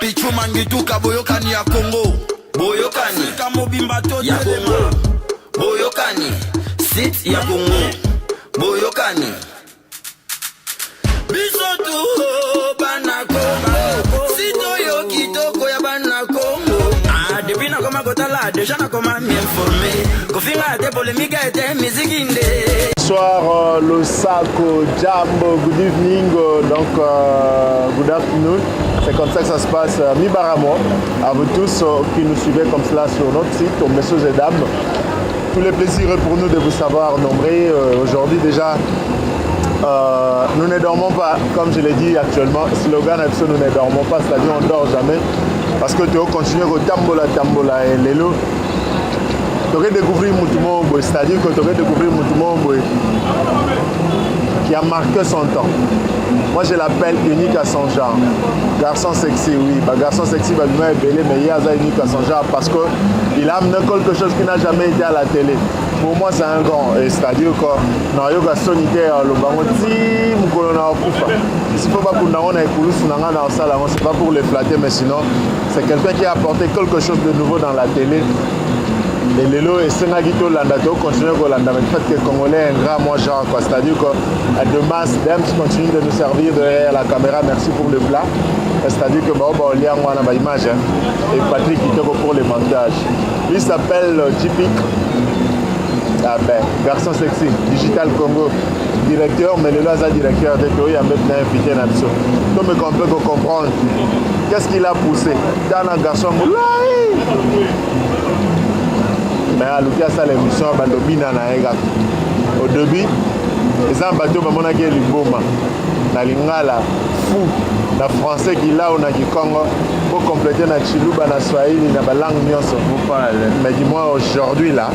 Pichu mangituka boyokani ya Congo. Boyokani Kamobimba to ya Congo. Boyokani sit ya Congo. Boyokani Bisotu bana Congo. Sito yo kitoko ya bana Congo. Ah, depuis na koma kotala, déjà na koma m'informer. Kofinga te polémique et musique indé. Bonsoir, le Sako Jambo, good evening, good afternoon. C'est comme ça que ça se passe, mi baramo. À vous tous qui nous suivez comme cela sur notre site, aux messieurs et dames. Tous les plaisirs pour nous de vous savoir nombreux. Aujourd'hui déjà, nous ne dormons pas, comme je l'ai dit actuellement, slogan nous ne dormons pas, c'est-à-dire on ne dort jamais. Parce que tu vas continuer au tambola et l'élo. Tu aurais découvert Moutoumon, c'est-à-dire que tu aurais découvert Moutoumon qui a marqué son temps. Moi je l'appelle unique à son genre. Garçon sexy, oui. Garçon sexy, est belé, mais il y a unique à son genre parce qu'il a amené quelque chose qui n'a jamais été à la télé. Pour moi c'est un grand. C'est-à-dire que non, il y a sonité le bango ti moukolona okufa. S'il ne faut pas pour nous c'est pas pour les flatter, mais sinon c'est quelqu'un qui a apporté quelque chose de nouveau dans la télé. Et Lelo et Senagito Landato continuent à Landa, mais le fait que les Congolais un grand moi genre quoi, c'est-à-dire que de masse d'Ems continue de nous servir derrière la caméra, merci pour le plat. C'est-à-dire que on lit en image et Patrick qui te pour les montages. Il s'appelle Typique. Ah ben, garçon sexy, Digital Congo, directeur, mais Lelo est directeur de Toy a maintenant invité Natsu. Donc on peut comprendre qu'est-ce qu'il a poussé dans un garçon moulay. Mais à l'occasion de l'émission, au début, les ambatos sont les Liboma, na Lingala, fou, na français qui là, on a qui Congo, pour compléter na Chiluba, na Swahili, na la langue nyonso. Mais dis-moi aujourd'hui là,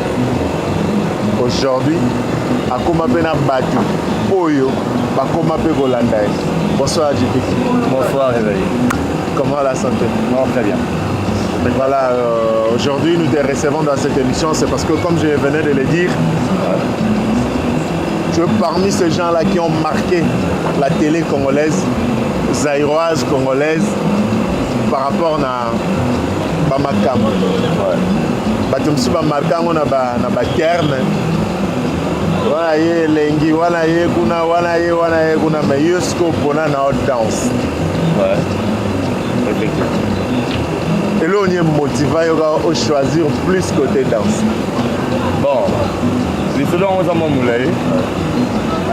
à comment pena batu, oyo, à comment pe Golandaise. Bonsoir JP. Bonsoir réveil. Comment la santé? Non, très bien. Voilà, aujourd'hui nous te recevons dans cette émission, c'est parce que comme je venais de le dire, tu es parmi ces gens-là qui ont marqué la télé congolaise, zaïroise congolaise, par rapport à Bamakam. Batumsi Bamakam, on a Bakerne, voilà, Lengi, voilà, kuna, mais Yusko, on a notre danse. Ouais, effectivement. Et là, on est motivé à choisir plus côté danse. Bon, les soldats ont un moulay.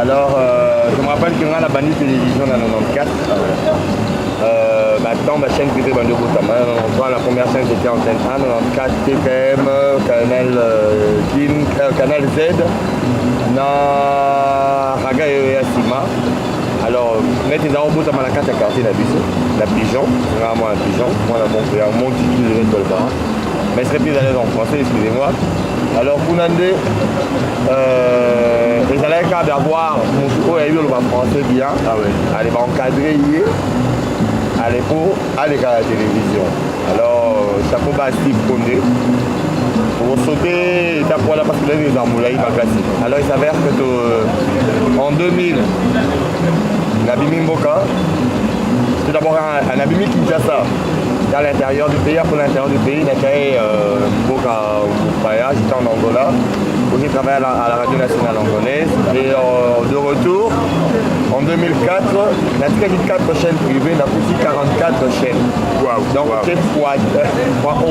Alors, je me rappelle qu'on a la bannie télévision en 94. Maintenant, ma chaîne qui était bandée au Boutama. La première chaîne c'était en 94, TPM, Canal Z, Raga et Asima. Alors, mettre les arbres à la carte à quartier la pigeon, vraiment un pigeon, moi un mon titre de l'école par mais je serais plus à l'aise en français, excusez-moi. Alors, pour Nandé, les allègues d'avoir mon frère et le français bien, elle va encadrer hier, elle est pour aller à la télévision. Alors, ça peut pas Steve Condé. Pour sauter, il pour la parce que les Amoulaï m'a cassé. Alors il s'avère que en 2000, Nabimi Mboka, c'est d'abord un Nabimi Kinshasa, à l'intérieur du pays, pour l'intérieur du pays, il y a Mboka Mupaya, j'étais en Angola, où j'ai travaillé à la radio nationale angolaise. Et de retour, en 2004, il y a 4 chaînes privées, il y a aussi 44 chaînes. Wow. Donc, c'est fois 11.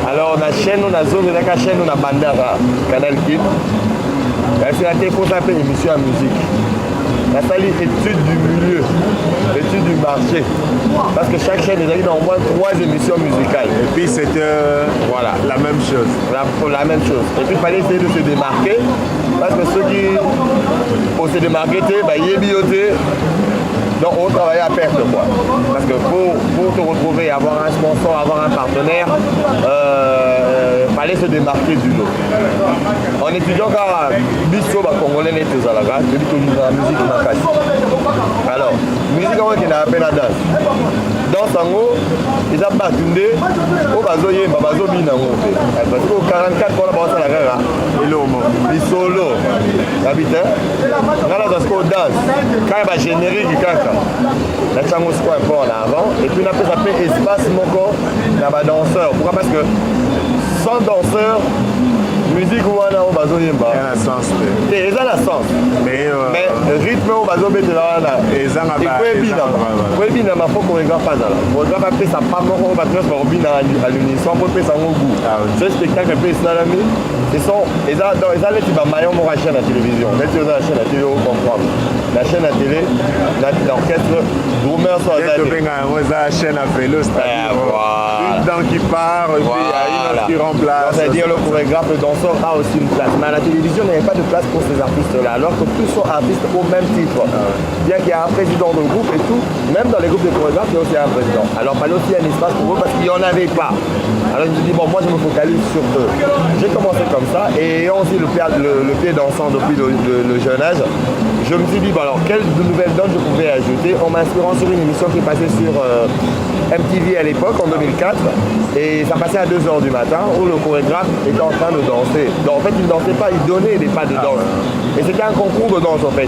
Alors, on a chaîne, on a zone, on a chaîne, on a Bandara, Canal Kid. C'est la télé pour s'appeler émission à musique. La salle étude du milieu, étude du marché. Parce que chaque chaîne, il y a au moins 3 émissions musicales. Et puis c'était voilà, la même chose. La même chose. Et puis il fallait essayer de se démarquer. Parce que ceux qui, pour se démarquer, ils sont biotés. Donc on travaille à perte quoi. Parce que pour te retrouver, avoir un sponsor, avoir un partenaire, il fallait se démarquer du lot. En étudiant car biso congolais n'est tous à la gare, je dis que la musique m'a cassé. Alors, musique on qui n'a appelé la danse. Dans en haut, ils ont battu au bazoye, bazo binango. Parce que 44 pour la bosse à la gare, et l'homme, les solo, l'habitant, on a la danse qu'on danse. Quand il va générique, la chango siko un peu en avant et puis on appelle ça espace moko na ba danseur. Pourquoi? Parce que sans danseur musique wana o bazoyemba sens et ça a sens mais rythme o bazobetela wana ezanga ba ebina mafo chorégraphe azala chorégraphe apesa pas moko bato nyonso bakobina à l'unisson mpo epesa yango goût ce spectacle mpe esalami eza neti bamayon moko ya chaîne ya télévision neti oza na chaîne ya télé ocomprendre la chaîne ya télé l'orchestre drummer so azabenga yango eza la chaîne à vélo c'est-à-dire une dent qui part et puis il y a une autre qui remplace, c'est-à-dire le chorégraphe, le danseur a aussi une place. Mais à la télévision, il n'y avait pas de place pour ces artistes-là, alors que tous sont artistes au même titre. Bien qu'il y a un président de groupe et tout, même dans les groupes de chorégraphes, il y a aussi un président. Alors, il fallait aussi un espace pour eux parce qu'il n'y en avait pas. Alors, je me suis dit, bon, moi, je me focalise sur eux. J'ai commencé comme ça et ayant aussi le pied dansant depuis le jeune âge, je me suis dit, bon, alors, quelles nouvelles donnes je pouvais ajouter en m'inspirant sur une émission qui est passée sur MTV à l'époque, en 2004, et ça passait à 2h du matin, où le chorégraphe était en train de danser. Donc en fait, il ne dansait pas, il donnait des pas de danse. Et c'était un concours de danse en fait.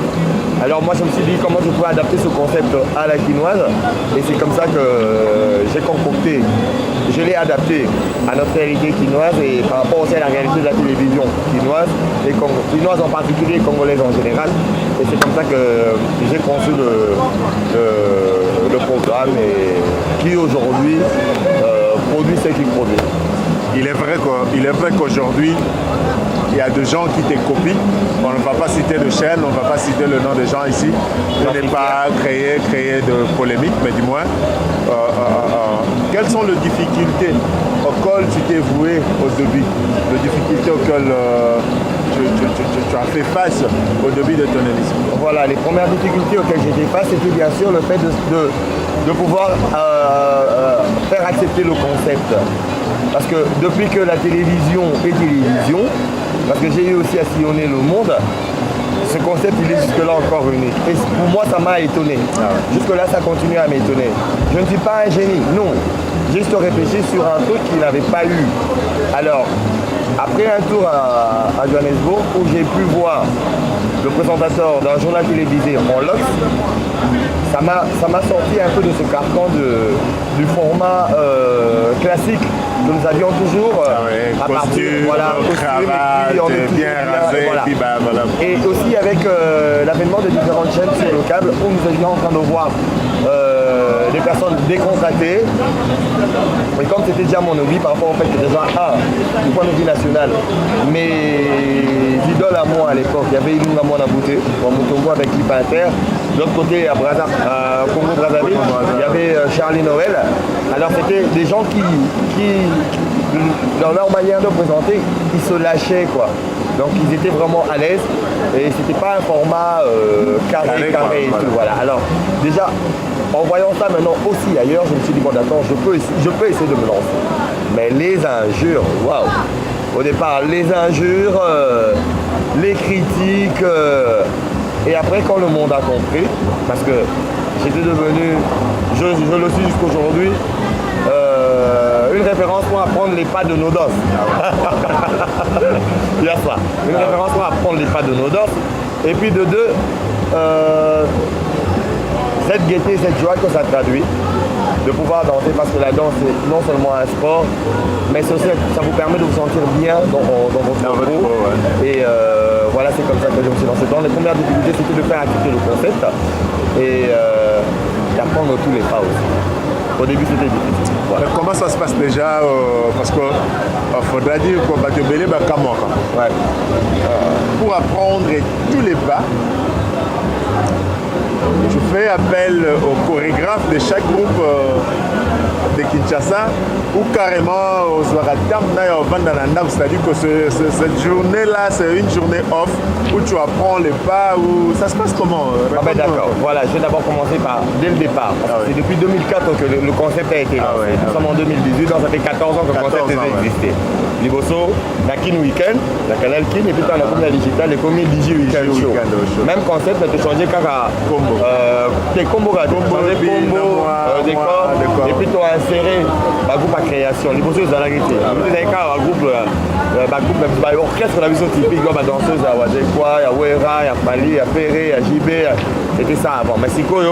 Alors moi, je me suis dit comment je pouvais adapter ce concept à la quinoise, et c'est comme ça que j'ai concocté. Je l'ai adapté à notre réalité quinoise et par rapport aussi à la réalité de la télévision quinoise, et quinoise en particulier, congolaise en général. Et c'est comme ça que j'ai conçu le programme et qui aujourd'hui produit ce qu'il produit. Il est vrai qu'aujourd'hui, il y a des gens qui te copient. On ne va pas citer de chaîne, on ne va pas citer le nom des gens ici. Je n'ai pas créé de polémique, mais du moins, quelles sont les difficultés auxquelles tu t'es voué au début? Les difficultés auxquelles tu as fait face au début de ton émission? Voilà, les premières difficultés auxquelles j'ai fait face, c'était bien sûr le fait de pouvoir faire accepter le concept. Parce que depuis que la télévision est télévision, parce que j'ai eu aussi à sillonner le monde, ce concept il est jusque-là encore unique. Et pour moi ça m'a étonné. Jusque-là ça continue à m'étonner. Je ne suis pas un génie, non. J'ai juste réfléchi sur un truc qu'il n'avait pas eu. Alors, après un tour à Johannesburg où j'ai pu voir le présentateur d'un journal télévisé en Lox, ça m'a sorti un peu de ce carcan du format classique que nous avions toujours à partir cravate, bien rasé, voilà. Puis voilà. Et aussi avec l'avènement de différentes chaînes sur le câble où nous étions en train de voir des personnes décontractées. Et comme c'était déjà mon hobby par rapport au fait que déjà du point de vue national, mes idoles à moi à l'époque, il y avait Ilunga Mwanabouté, Wamutongo avec Clip Inter. De l'autre côté, à Congo-Brazzaville, il y avait Charlie Noël. Alors c'était des gens qui, dans leur manière de présenter, ils se lâchaient quoi. Donc ils étaient vraiment à l'aise et c'était pas un format carré et tout. Voilà. Alors déjà, en voyant ça maintenant aussi ailleurs, je me suis dit bon d'accord, je peux essayer de me lancer. Mais les injures, waouh! Au départ, les injures, les critiques. Et après, quand le monde a compris, parce que j'étais devenu, je le suis jusqu'aujourd'hui, une référence pour apprendre les pas de Nodos. Il y a ça. Une référence pour apprendre les pas de Nodos. Et puis de deux, cette gaieté, cette joie que ça traduit, de pouvoir danser, parce que la danse c'est non seulement un sport, mais ça vous permet de vous sentir bien dans votre groupe. Et voilà, c'est comme ça que je me suis lancé. Dans les premières difficultés, c'était de faire accepter le concept et d'apprendre tous les pas aussi. Au début, c'était difficile. Voilà. Comment ça se passe déjà parce qu'il faudra dire qu'on va te belé Kamora. Ouais. Pour apprendre tous les pas, je fais appel au chorégraphe de chaque groupe de Kinshasa ou carrément aux Zouaratam, c'est-à-dire que cette journée-là, c'est une journée off où tu apprends les pas, où ça se passe comment? D'accord, voilà, je vais d'abord commencer par dès le départ. C'est depuis 2004 que le concept a été lancé. Nous sommes en 2018, donc ça fait 14 ans que le concept a existé. Liboso, la Kin Weekend, la Canal Kin, et puis dans la commune digitale, les communes Digi Weekend Show. Même concept, mais tu changes quand tes combos, décor, et puis tu as inséré un groupe à création. Liboso, ils ont arrêté. Tu as un groupe orchestre la vision typique, la danseuse, il y a Wazekwa, il y a Wera, il y a Pali, il y a Ferré, il y a JB, c'était ça avant. Mais c'est quoi, il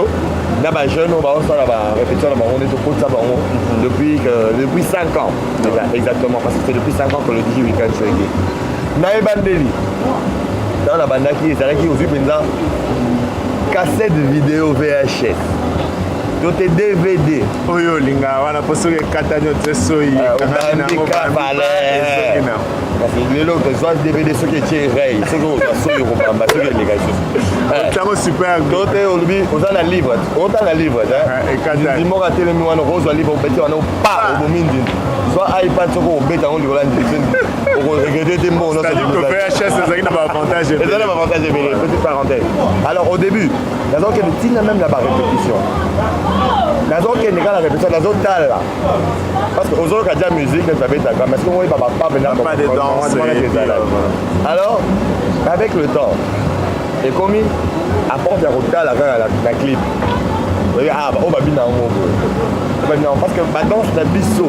y a des jeunes, on va faire la répétition, on est au cours de ça depuis 5 ans. Exactement, parce que c'est depuis 5 ans que le DJ Weekend se réglé. Nae Bandeli, dans la bande qui est aux yeux, cassette vidéo VHS. Tout est DVD. Oyo linga wana poso ke katanyo tsesoyi kana na parce que les autres soit DVD ceux qui tirent ceux qui sont robamba ceux qui les gars tango super tout est aujourd'hui on a la livre hein et kata dis moi rater le mwana rose livre petit on pas au bomindi soit iPad soko beta on ligola on regretter des mots c'est-à-dire que VHS c'est un avantage petite parenthèse alors au début la zone qui est même la répétition la zone qui est la répétition la zone tale là parce que aux autres qui a musique ça va être comme est-ce qu'on va pas venir pas de danse alors avec le temps et comme apporte la route la clip on va bien parce que ma danse la bisso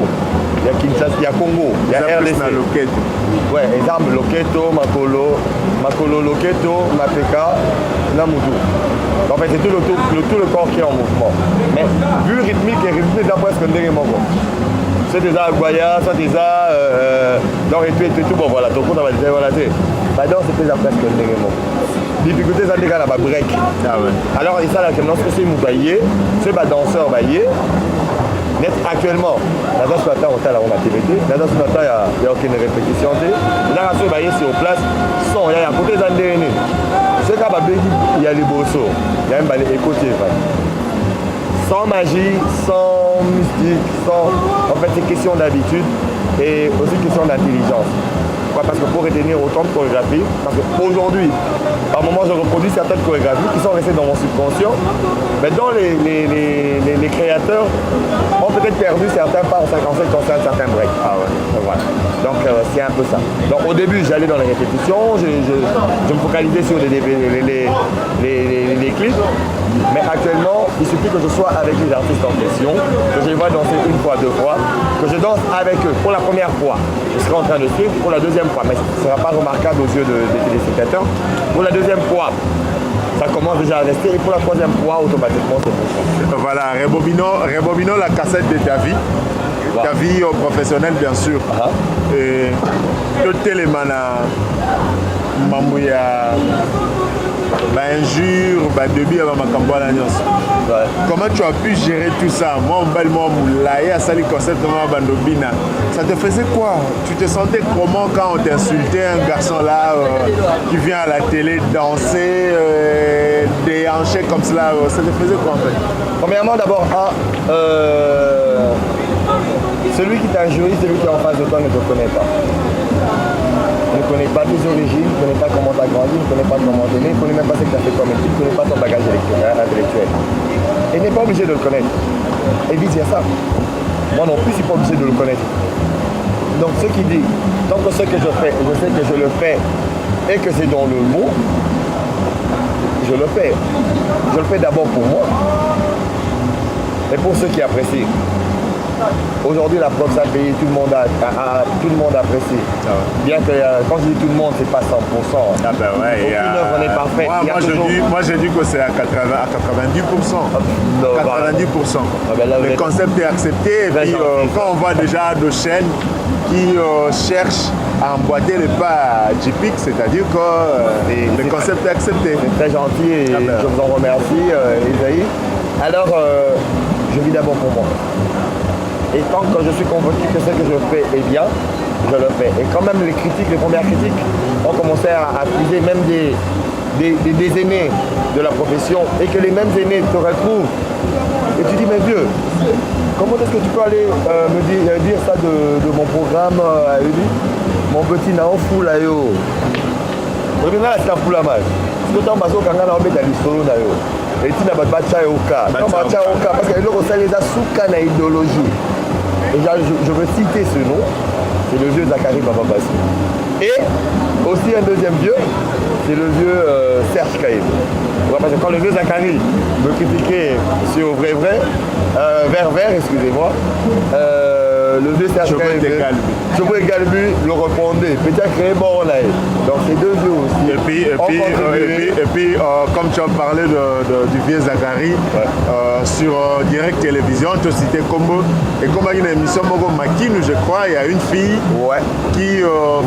il y a Kinshasa, il y a Congo, il y a RDC. Ouais, exemple Loketo, Makolo Loketo, Mapeka, Namudu. En fait, c'est tout le corps qui est en mouvement. Mais vu rythmique et rythmique, c'est presque un dérèglement. C'est déjà Aguaya, soit déjà dans et tout, bon voilà, ton compte va dire voilà, bah donc c'est déjà presque un dérèglement. Difficulté, ça dégage la break. Ah ouais. Alors, il s'agit de c'est Moubaye, c'est ma danseur Baye. Actuellement, la danse matin, on a la TVT, la danse matin, il n'y a aucune répétition. La race Baye, c'est au place, il y a un côté d'Andéréné. Ce qu'il y a les bossos, il y a même les écoutiers. Sans magie, sans mystique, sans. En fait, c'est question d'habitude et aussi question d'intelligence. Parce que pour retenir autant de chorégraphies, parce qu'aujourd'hui, par moment, je reproduis certaines chorégraphies qui sont restées dans mon subconscient, mais dont les créateurs ont peut-être perdu certains pas en ce qui concerne certains breaks. Ah ouais. Voilà. Donc c'est un peu ça. Donc au début, j'allais dans les répétitions, je me focalisais sur les clips, mais actuellement, il suffit que je sois avec les artistes en question, que je les vois danser une fois, deux fois, que je danse avec eux pour la première fois. Je serai en train de suivre pour la deuxième fois, mais ce ne sera pas remarquable aux yeux des téléspectateurs. Pour la deuxième fois, ça commence déjà à rester, et pour la troisième fois, automatiquement, c'est bon. Voilà, rebobinons la cassette de ta vie. Wow. Ta vie professionnelle, bien sûr. Et tout élément, Mamouya, injure, début avant ma campagne à Nyos. Comment tu as pu gérer tout ça? Moi, ça te faisait quoi? Tu te sentais comment quand on t'insultait un garçon là qui vient à la télé danser, déhancher comme cela? Ça te faisait quoi en fait? Premièrement, d'abord, celui qui t'a injurié, celui qui est en face de toi ne te connaît pas. Ne connaît pas tes origines, ne connaît pas comment tu as grandi, ne connaît pas comment tu es né, ne connaît même pas ce que tu as fait comme étude, ne connaît pas ton bagage intellectuel. Et n'est pas obligé de le connaître. Et vice-versa. Moi non plus, je ne suis pas obligé de le connaître. Donc ce qui dit, tant que ce que je fais, je sais que je le fais et que c'est dans le mot, je le fais. Je le fais d'abord pour moi et pour ceux qui apprécient. Aujourd'hui, la preuve, ça paye, tout le monde apprécie. Bien que quand je dis tout le monde, c'est pas 100%. Ah ben ouais, aucune œuvre n'est parfaite. Moi, je dis que c'est à 90%. 90%. Le concept est accepté. Et puis, quand on voit déjà de chaînes qui cherchent à emboîter le pas à JPIC, c'est-à-dire que le concept est accepté. C'est très gentil et je vous en remercie, Isaïe. Alors, je vis d'abord pour moi. Et tant que je suis convaincu que ce que je fais est bien, je le fais. Et quand même les premières critiques ont commencé à puiser même des aînés de la profession et que les mêmes aînés te retrouvent. Et tu dis, mais vieux, comment est-ce que tu peux aller me dire ça de mon programme mon petit naofu là yo. Donc là, c'est un fou la mal. Parce que tu as et tu n'as pas de parce que ça les a sous la idéologie. Et je veux citer ce nom, c'est le vieux Zachary Baba Bassi. Et aussi un deuxième vieux, c'est le vieux Serge Kaïm. Parce que quand le vieux Zachary me critiquait sur vrai, vert, excusez-moi, le vieux Serge Chobo et Galbu le répondait. Petit a créé bon là. Donc c'est deux vieux aussi. Et puis comme tu as parlé du vieux Zachary, sur Direct Télévision, tu as cité Combo. Et comme il y a une émission Mogo Makinu, je crois, il y a une fille qui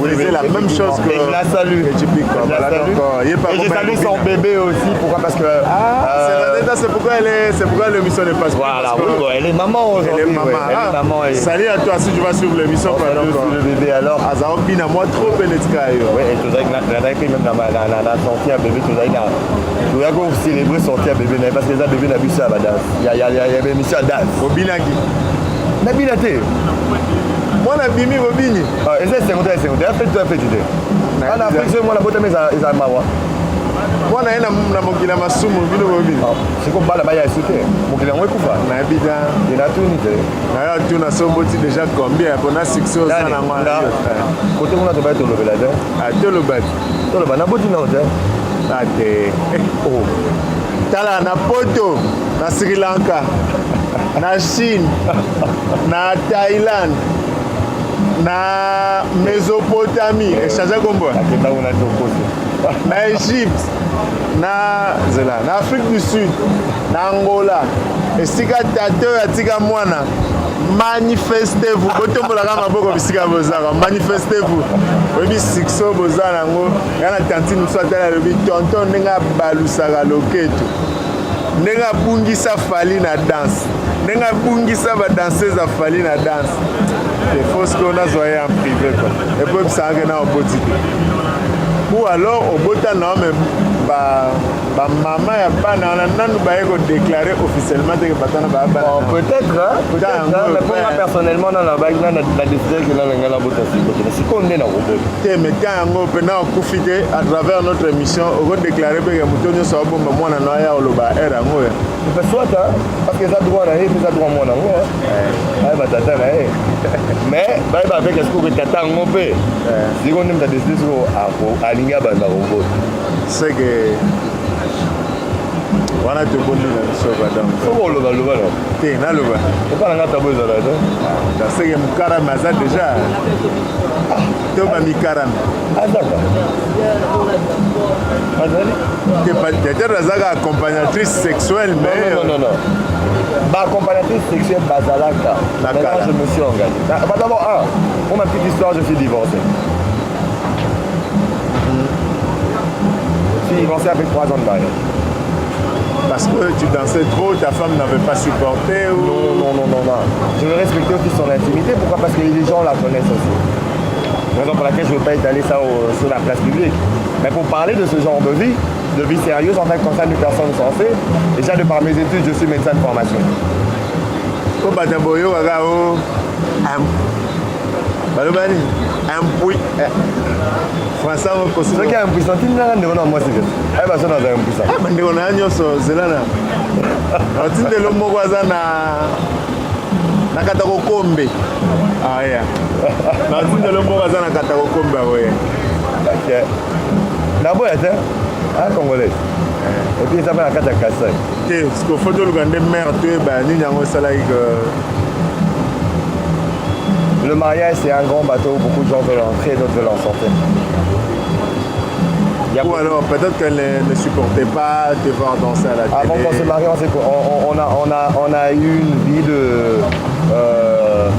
faisait la même chose que. Et je la salue. Et je salue son bébé aussi. Pourquoi? Parce que. C'est pourquoi l'émission n'est pas suivie. Voilà, elle est maman aujourd'hui. Elle est maman. Salut à toi si tu vas suivre l'émission. Le bébé alors. Azarobina, moi trop pénétré. Oui, et tout ça, même dans la sortie à bébé, tout ça, il y a célébrer sortie à bébé, parce que les bébés n'ont plus ça à la danse. Il y a une émission à danse. Obinaki. Nabinate. Moi, la bimi, Obini. Et c'est secondaire. Fait idée. En Afrique, moi, la beauté, mais ils ont mawa. Moi, je suis un masumu, c'est comme ça, il y a sauté. Mon client, il y a il y a tout unité. Tu as déjà combien pour la succès au sein de la côté où on a trouvé tout le bel. Tout le bel. Tout le bel. Na beauté, non, Tala na Poto, na Sri Lanka, na Chine, na Thaïlande, na Mésopotamie, échange combo. Na Égypte, na Afrique du Sud, na Angola, esika tato ya tika mwana. Manifestez-vous. Manifestez-vous. Oui, sixo bozana ngo. Yana tantine soit la lebi tonton nenga balusaka loketo. Nenga bungisa fali na danse. Nenga bungisa ba danseuse a fali na danse. Il faut ce qu'on a zoé en privé quoi. Et puis ça ngena au botité. Ou alors au botana même ba maman ya bana nanu ba yeko déclarer officiellement que batana ba bana. Peut-être mais pour moi personnellement dans la bague là la décision que là ngala bota siko. Si qu'on est na robot. Te mettant ngo pena okufite à travers notre émission on déclarer que mutonyo so bomba mwana na ya oloba era ngo. C'est soit parce que ça droit là et ça droit mwana ngo. Ah ba tata là mais ba avec est-ce que tata ngo pe. Si on aime ta décision à alinga ba na robot. C'est que wana te bonni na biso badam soko loba no te na loba epana nga tabo ezala te parce que mukarame aza déjà to ba mikarame azaka azali peut-être azaka accompagnatrice sexuelle mais non ba accompagnatrice sexuelle bazalaka maintenant je me suis engagé d'abord pour ma petite histoire je suis divorcé. Je suis divorcé avec 3 ans de mariage. Parce que tu dansais trop, ta femme n'avait pas supporté ou... Non. Je veux respecter aussi son intimité. Pourquoi? Parce que les gens la connaissent aussi. Raison pour laquelle je ne veux pas étaler ça sur la place publique. Mais pour parler de ce genre de vie sérieuse en fait concerne une personne sensée, déjà de par mes études, je suis médecin de formation. Français c'est vrai qu'il y a un puissant qui n'a rien de moi c'est vrai. Eh ben ça n'a rien de puissant. Ah mais on a nyoso zelana. Otinde lo mogwaza na katako kombe. Ah yeah. Na otinde lo mogwaza na katako kombe ouais. OK. Na boya te. Ah congolais. Et puis ça va la kataka ça. Té, ce qu'il faut de l'Ougandais mère tu ba ni nyango sala le mariage, c'est un grand bateau où beaucoup de gens veulent entrer et d'autres veulent en sortir. Ou alors peut-être qu'elle ne supportait pas te voir danser à la télé. Avant qu'on se marie, on a eu une vie de...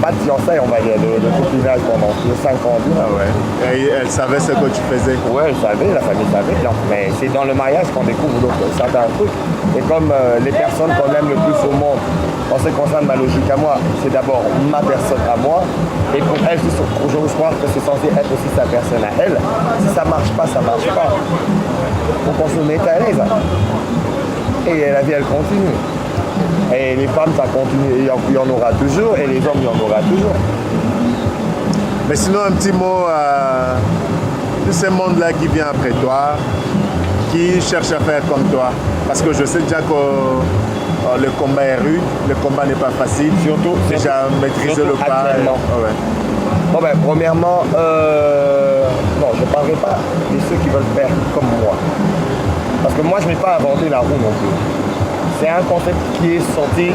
pas de fiançailles, on va dire, de copinage pendant 5 ans. Ah ouais. Et elle savait ce que tu faisais? Ouais, elle savait, la famille savait. Non, mais c'est dans le mariage qu'on découvre certains trucs. Et comme les personnes qu'on aime le plus au monde, en ce qui concerne ma logique à moi, c'est d'abord ma personne à moi. Et pour elle, je crois que c'est censé être aussi sa personne à elle. Si ça marche pas, ça marche pas. Donc on se met à l'aise. Et la vie, elle continue. Et les femmes, ça continue. Il y en aura toujours. Et les hommes, il y en aura toujours. Mais sinon, un petit mot de ce monde-là qui vient après toi, qui cherche à faire comme toi. Parce que je sais déjà que le combat est rude, le combat n'est pas facile. Surtout déjà maîtriser le pas. Bon ben, premièrement, non, je ne parlerai pas de ceux qui veulent faire comme moi. Parce que moi, je n'ai pas inventé la roue non plus. C'est un concept qui est sorti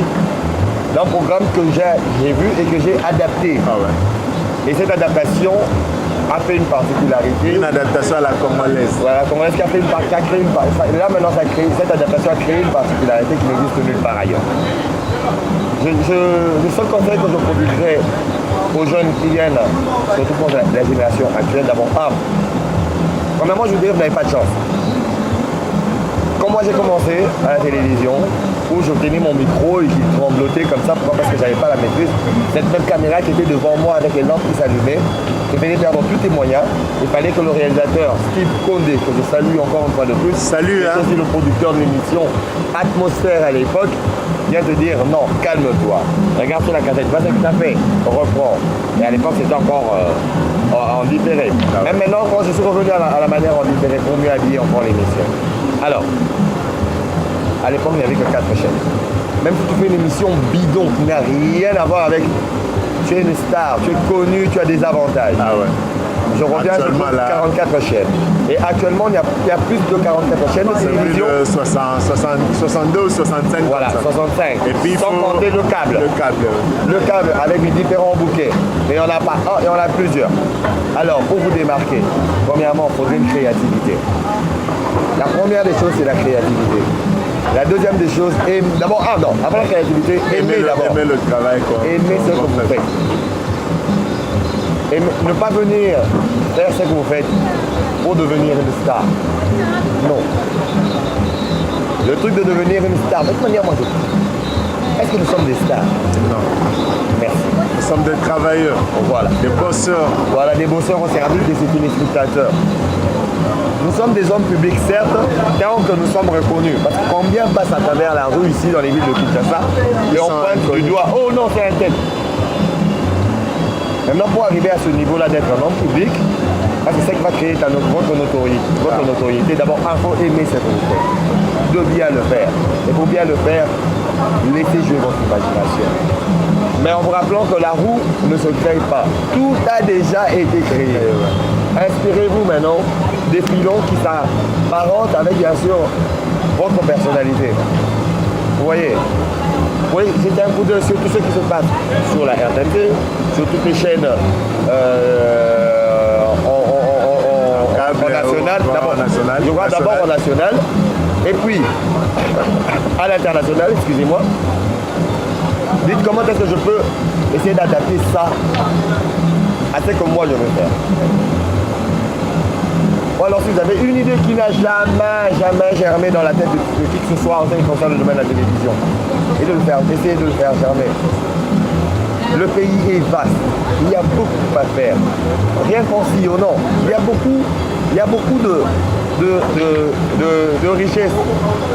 d'un programme que j'ai vu et que j'ai adapté. Ah ouais. Et cette adaptation a fait une particularité. Une adaptation à la congolaise. Voilà, la congolaise qui a créé une particularité. Là maintenant, cette adaptation a créé une particularité qui n'existe nulle part ailleurs. Le seul conseil que je produirais aux jeunes qui viennent, surtout pour la génération actuelle, d'abord, premièrement, je vous dirais, vous n'avez pas de chance. Quand moi j'ai commencé à la télévision, où je tenais mon micro et qui tremblotait comme ça, pourquoi? Parce que j'avais pas la maîtrise. Cette même caméra qui était devant moi avec les lampes qui s'allumaient, je venais perdre tous tes moyens. Il fallait que le réalisateur Steve Condé, que je salue encore une fois de plus, salut, qui est aussi le producteur de l'émission Atmosphère à l'époque, vient te dire non, calme-toi. Regarde sur la cassette, vas-y que tu as fait, reprends. Et à l'époque c'était encore en différé. Même maintenant, quand je suis revenu à la manière en différé, pour mieux habiller encore l'émission. Alors, à l'époque, il n'y avait que 4 chaînes. Même si tu fais une émission bidon qui n'a rien à voir avec... Tu es une star, tu es connu, tu as des avantages. Ah ouais. Je reviens sur 44 chaînes. Et actuellement, il y a plus de 44 chaînes de télévision. 62 ou 65. Voilà, 65. Et puis, sans compter le câble. Le câble avec différents bouquets. Mais il n'y en a pas un, il y en a plusieurs. Alors, pour vous démarquer, premièrement, il faudrait une créativité. La première des choses, c'est la créativité. La deuxième des choses, d'abord, avant la créativité, aimer d'abord. Aimer le travail. Aimer ce que vous faites. Et ne pas venir faire ce que vous faites pour devenir une star. Non. Le truc de devenir une star, de toute manière, moi, est-ce que nous sommes des stars? Non. Merci. Nous sommes des travailleurs. Voilà. Des bosseurs. Voilà, des bosseurs au service de ces téléspectateurs. Nous sommes des hommes publics, certes, tant que nous sommes reconnus. Parce que combien passent à travers la rue ici, dans les villes de Kinshasa, et on pointe du doigt, oh non, c'est un tel. Maintenant, pour arriver à ce niveau-là d'être un homme public, parce que c'est ce qui va créer votre notoriété. D'abord, il faut aimer ce que vous faites. De bien le faire. Et pour bien le faire, laissez jouer votre imagination. Mais en vous rappelant que la roue ne se crée pas. Tout a déjà été créé. Inspirez-vous maintenant des filons qui s'apparentent avec, bien sûr, votre personnalité. Vous voyez, jetez un coup d'œil sur tout ce qui se passe sur la RTNT, sur toutes les chaînes en national. Je vois d'abord en national, et puis à l'international, excusez-moi. Dites comment est-ce que je peux essayer d'adapter ça à ce que moi je veux faire. Ou alors si vous avez une idée qui n'a jamais germé dans la tête de qui que ce soit en ce qui concerne le domaine de la télévision, et de le faire, essayez de le faire germer. Le pays est vaste, il y a beaucoup à faire. Rien qu'en sillonnant, il y a beaucoup de richesses,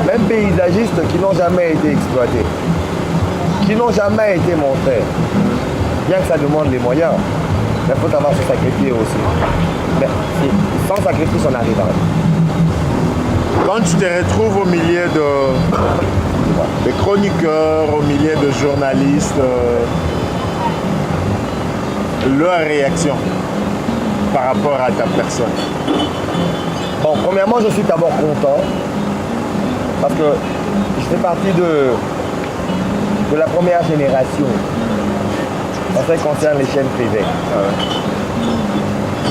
même paysagistes qui n'ont jamais été exploités, qui n'ont jamais été montrés. Bien que ça demande les moyens, mais il faut savoir se sacrifier aussi. Mais sans sacrifice, on n'arrive à rien. Quand tu te retrouves au milieu de chroniqueurs, au milieu de journalistes, leur réaction par rapport à ta personne? Bon, premièrement, je suis d'abord content parce que je fais partie de la première génération en ce qui concerne les chaînes privées.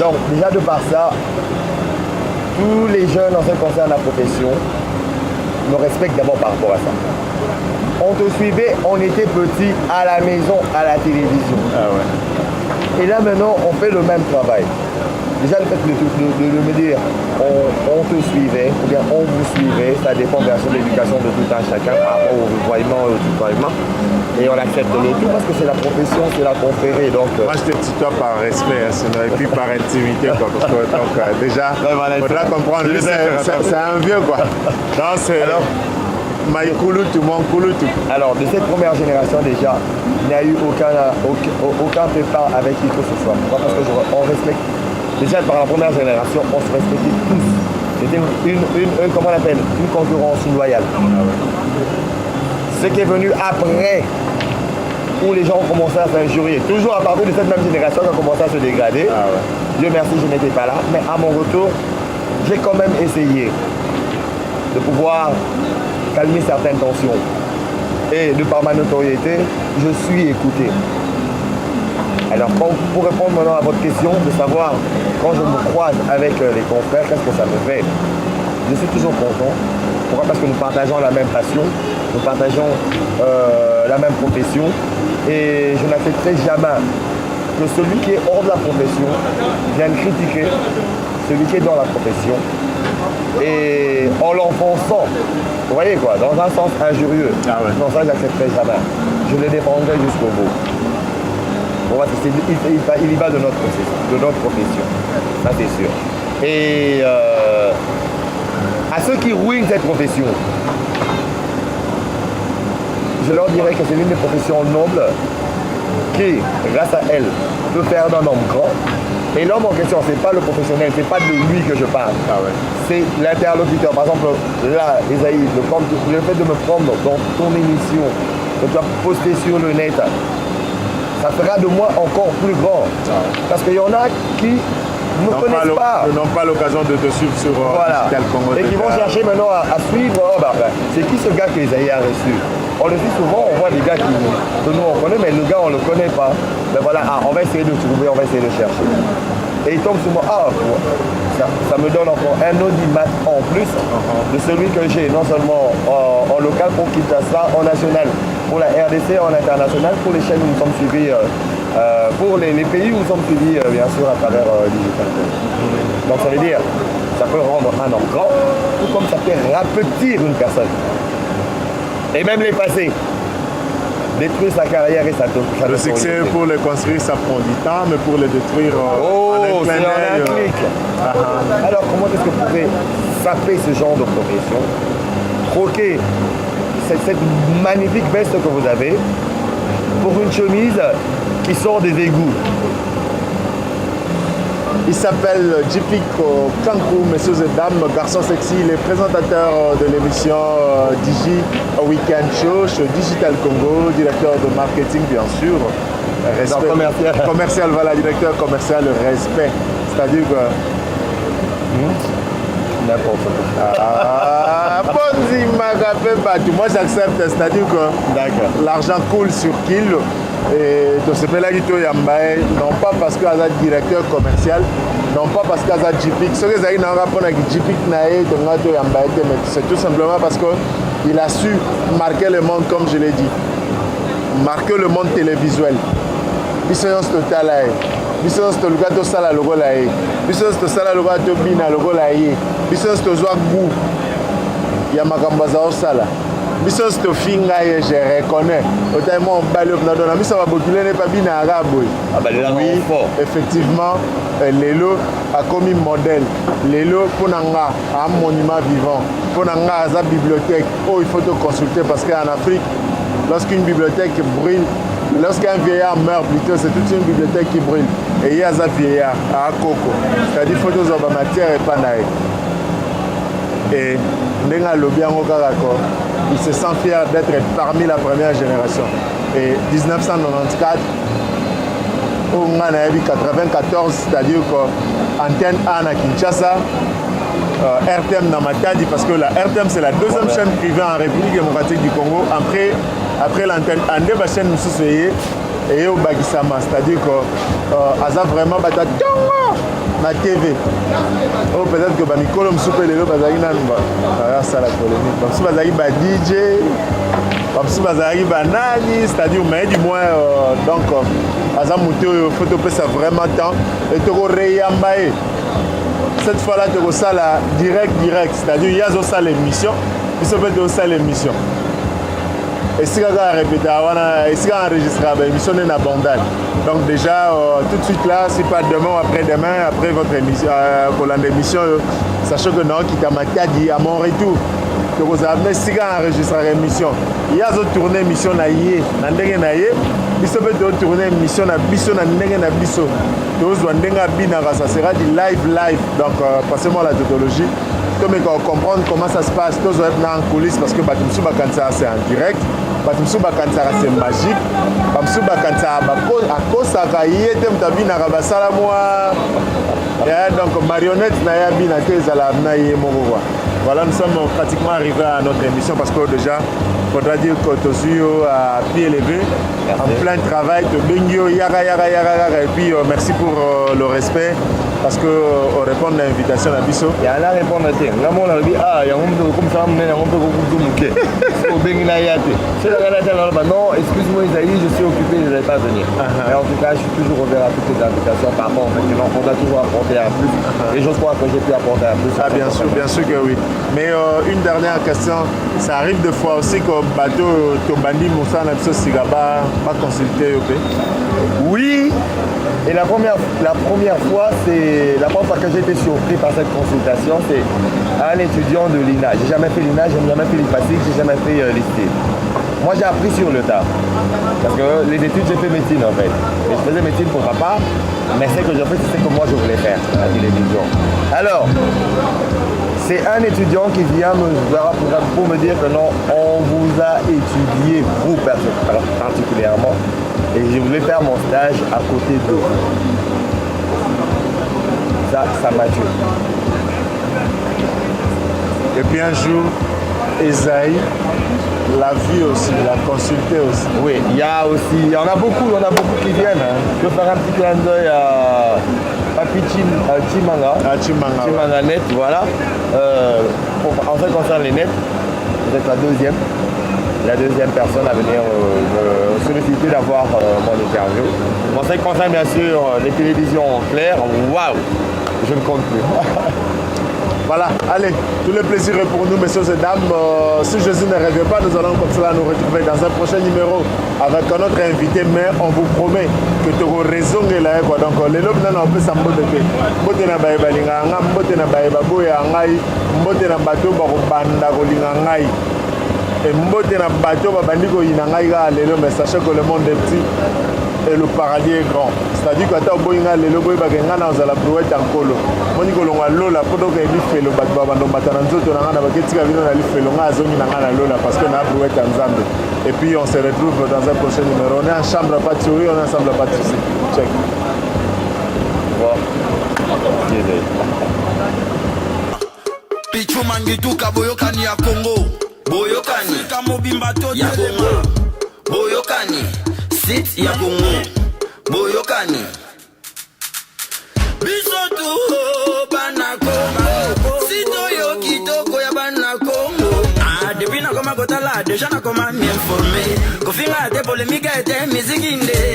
Donc, déjà de par ça, tous les jeunes en ce qui concerne la profession me respectent d'abord par rapport à ça. On te suivait, on était petit à la maison, à la télévision. Et là maintenant, on fait le même travail. Déjà le fait de me dire on te suivait, ou bien on vous suivait, ça dépend bien sûr de l'éducation de tout un chacun par rapport au vouvoiement et au tutoiement. Et on accepte le tout parce que c'est la profession, c'est la conférée. Donc, moi je te tutoie par respect, et puis par intimité. Quoi, parce que, donc déjà, il faudra comprendre, c'est un vieux quoi. Non, c'est... Alors, de cette première génération déjà, il n'y a eu aucun prépa avec qui que ce soit. Pourquoi? Parce qu'on respecte. Déjà, par la première génération, on se respectait tous. C'était comment on appelle, une concurrence loyale. Ce qui est venu après, où les gens ont commencé à s'injurier, toujours à partir de cette même génération qui a commencé à se dégrader. Dieu merci, je n'étais pas là, mais à mon retour, j'ai quand même essayé de pouvoir calmer certaines tensions. et de par ma notoriété, je suis écouté. Alors pour répondre maintenant à votre question, de savoir quand je me croise avec les confrères, qu'est-ce que ça me fait? Je suis toujours content. Pourquoi? Parce que nous partageons la même passion, nous partageons la même profession et je n'accepterai jamais que celui qui est hors de la profession vienne critiquer celui qui est dans la profession et en l'enfonçant, vous voyez quoi, dans un sens injurieux. Non, ça j'accepterai jamais. Je le défendrai jusqu'au bout. Bon, il y va de notre profession, ça c'est sûr. Et à ceux qui ruinent cette profession, je leur dirais que c'est l'une des professions nobles qui, grâce à elle, peut faire d'un homme grand. Et l'homme en question, c'est pas le professionnel, c'est pas de lui que je parle. C'est l'interlocuteur. Par exemple, là, Esaïe, le fait de me prendre dans ton émission, de te poster sur le net, ça fera de moi encore plus grand. Parce qu'il y en a qui ne connaissent pas. Ils n'ont pas l'occasion de te suivre sur Digital Congo. Et qui vont chercher maintenant à suivre. C'est qui ce gars que Esaïe a reçu? On le dit souvent, on voit des gars que nous on connaît, mais le gars on ne le connaît pas. Mais voilà, on va essayer de trouver, on va essayer de chercher. Et il tombe sur moi, ça me donne encore un audimat en plus de celui que j'ai, non seulement en local pour Kinshasa, en national, pour la RDC, en international, pour les chaînes où nous sommes suivis, pour les pays où nous sommes suivis, bien sûr, à travers Digital. Donc ça veut dire, ça peut rendre un homme grand, tout comme ça peut rapetir une personne. Et même les passés. Détruire sa carrière et sa Le succès, pour le construire, ça prend du temps, mais pour le détruire, c'est un clic. Alors, comment est-ce que vous pouvez saper ce genre de profession, troquer cette magnifique veste que vous avez pour une chemise qui sort des égouts? Il s'appelle Jipik Kankou, messieurs et dames, garçon sexy. Il est présentateur de l'émission Digi Weekend Show chez Digital Congo, directeur de marketing, bien sûr. Respect. Commercial, voilà, directeur commercial, respect. C'est-à-dire que. N'importe quoi. Moi j'accepte, c'est-à-dire que l'argent coule sur Kill. Et de ce fait-là, non pas parce qu'il est directeur commercial, non pas parce qu'il est JPIC. Ce que j'ai dit, c'est tout simplement parce qu'il a su marquer le monde, comme je l'ai dit. Marquer le monde télévisuel. Bisons total. Bisons to lugato sala logo lae. Bisons to sala logo to bina logo lae. Bisons to zoa goût. Yamakambaza au sala. Biso to finga je reconnais. Autant on balle na dona biso va bokuler ne pas bina arabe. Oui, effectivement, Lelo a commis modèle. Lelo ponanga un monument vivant. Ponanga a bibliothèque. Oh, il faut te consulter parce qu'en Afrique, lorsqu'une bibliothèque brûle, lorsqu'un vieillard meurt plutôt, c'est toute une bibliothèque qui brûle. Et il y a un vieillard à Coco. C'est-à-dire qu'il faut que la matière et pas naïe. Et il se sent fier d'être parmi la première génération. Et 1994, on a 94, c'est-à-dire qu'Antenne 1 à Kinshasa, RTM dans Matadi, parce que la RTM c'est la deuxième chaîne privée en République démocratique du Congo. Après l'antenne, Andé va chaîne nous et au Bagisama, c'est-à-dire que Aza vraiment bata na TV. Oh, peut-être que Mikolo Msoupé Lelo Bazaki Nanba. Ça la polémique. Comme si Bazaki ba DJ, comme si Bazaki ba Nani, c'est-à-dire mais du moins donc Aza Mouté photo ça vraiment temps et Toro Reyambaye. Cette fois-là Toro ça la direct, c'est-à-dire il y a ça l'émission, il se fait ça l'émission. Et si on a répété, si on a enregistré l'émission est abondante. Donc déjà, tout de suite là, si pas demain ou après-demain, après votre émission, pour l'émission, sachez que non, qui t'a dit à mon retour, que vous avez si on a enregistré l'émission, il y a d'autres tournées émission naïe, n'andenge naïe, il se fait d'autres tournées émission na biso na ndenge na biso. Tous wandenga binara, ça sera du live. Donc passez-moi la tautologie. Mais comprendre comment ça se passe, tous on est en coulisses parce que Batumsu Bakansa c'est en direct, Batumsu Bakansa c'est magique, Batumsu Bakansa à cause ça y est t'abi na rabasala moi, donc marionnette na yabi na tezala na yé moko. Voilà, nous sommes pratiquement arrivés à notre émission parce que déjà, il faudra dire que Tozuyo à pied levé, en plein travail, de Bengio, yaga, et puis merci pour le respect parce que répondre à l'invitation à Bisso. Il y a un répondre à ça. Là, on a dit, il y a un peu comme ça, il y a un peu comme ça. Non, excuse-moi Isaïe, je suis occupé, je ne vais pas venir. Mais en tout cas, je suis toujours ouvert à toutes les invitations par rapport maintenant, on va toujours apporter un plus. Et j'ose croire que j'ai pu apporter un plus. Ah, bien sûr que oui. Mais une dernière question, ça arrive des fois aussi que bateau Tobandi Moussa Napso Sigaba pas consulté au pays. Oui, et la première fois, c'est la première fois que j'ai été surpris par cette consultation, c'est un étudiant de l'INA. J'ai jamais fait l'INA, j'ai jamais fait l'IFASIC, j'ai jamais fait l'ISTI. Moi j'ai appris sur le tas. Parce que les études, j'ai fait médecine en fait. Et je faisais médecine pour papa, mais ce que j'ai fait, c'est ce que moi je voulais faire à la télévision. Alors, c'est un étudiant qui vient me voir pour me dire que non, on vous a étudié, vous particulièrement, et je voulais faire mon stage à côté de vous. Ça m'a tué. Et puis un jour, Esaïe l'a vu aussi, l'a consulté aussi. Oui, il y a aussi, il y en a beaucoup qui viennent. Hein. Je vais faire un petit clin d'œil à Papi Chimanga. Chimanga Net, voilà. En ce qui concerne les nets, vous êtes la deuxième personne à venir me solliciter d'avoir mon interview. En ce qui concerne bien sûr les télévisions claires, waouh, je ne compte plus. Voilà, allez, tout le plaisir est pour nous, messieurs et dames. Si Jésus ne revient pas, nous allons comme cela nous retrouver dans un prochain numéro avec un autre invité, mais on vous promet que tu auras raison. Donc, les lobes n'ont pas ça. Mbote na baye balinga nga, mbote na baye baboya ngai, mbote na bato bakobanda kolinga ngai. Et mbote na bato babandi koyina ngai ga lelo, mais sachez que le monde est petit et le paradis est grand. C'est-à-dire que tu as besoin de l'eau, tu as la brouette en colo. Moi, je suis là, la podo que je fais le battement, je suis là, parce que la brouette en Zambie. Et puis on se retrouve dans un prochain numéro. On est en chambre à pâtisserie, on est ensemble à pâtisserie. Check. Pichu mangituka boyokani ya Congo. Boyokani kamobimba to ya Congo. Boyokani sit ya Congo. Boyokani bisotu bana Congo. Sito yo kitoko ya bana Congo. Depuis na koma kotala, déjà na koma m'informer. Kofinga te polémique et musique indé.